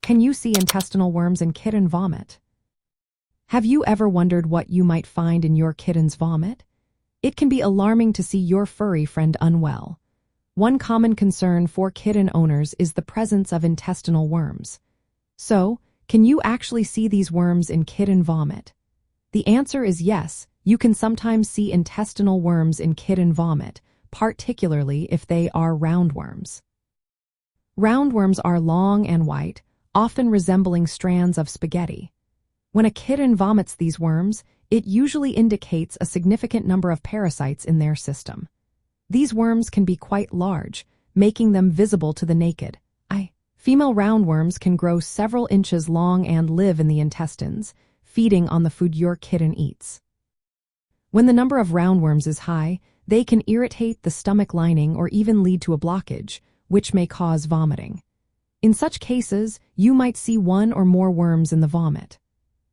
Can you see intestinal worms in kitten vomit? Have you ever wondered what you might find in your kitten's vomit? It can be alarming to see your furry friend unwell. One common concern for kitten owners is the presence of intestinal worms. So, can you actually see these worms in kitten vomit? The answer is yes, you can sometimes see intestinal worms in kitten vomit, particularly if they are roundworms. Roundworms are long and white, often resembling strands of spaghetti. When a kitten vomits these worms, it usually indicates a significant number of parasites in their system. These worms can be quite large, making them visible to the naked eye. Female roundworms can grow several inches long and live in the intestines, feeding on the food your kitten eats. When the number of roundworms is high, they can irritate the stomach lining or even lead to a blockage, which may cause vomiting. In such cases, you might see one or more worms in the vomit.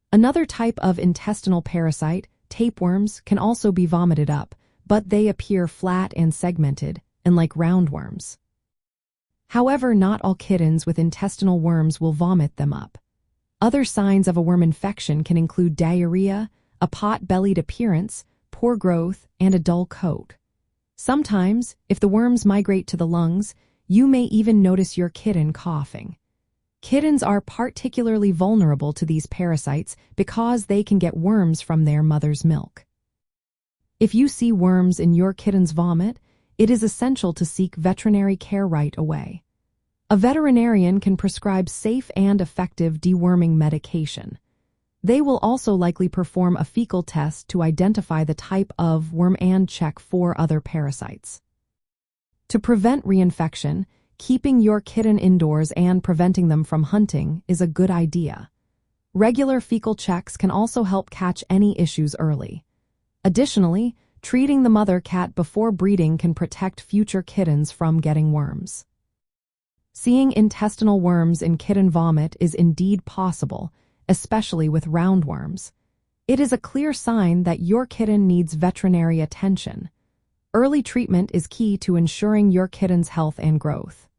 Another type of intestinal parasite, tapeworms, can also be vomited up, but they appear flat and segmented, and like roundworms. However, not all kittens with intestinal worms will vomit them up. Other signs of a worm infection can include diarrhea, a pot-bellied appearance, poor growth, and a dull coat. Sometimes, if the worms migrate to the lungs, you may even notice your kitten coughing. Kittens are particularly vulnerable to these parasites because they can get worms from their mother's milk. If you see worms in your kitten's vomit, it is essential to seek veterinary care right away. A veterinarian can prescribe safe and effective deworming medication. They will also likely perform a fecal test to identify the type of worm and check for other parasites. To prevent reinfection, keeping your kitten indoors and preventing them from hunting is a good idea. Regular fecal checks can also help catch any issues early. Additionally, treating the mother cat before breeding can protect future kittens from getting worms. Seeing intestinal worms in kitten vomit is indeed possible, especially with roundworms. It is a clear sign that your kitten needs veterinary attention. Early treatment is key to ensuring your kitten's health and growth.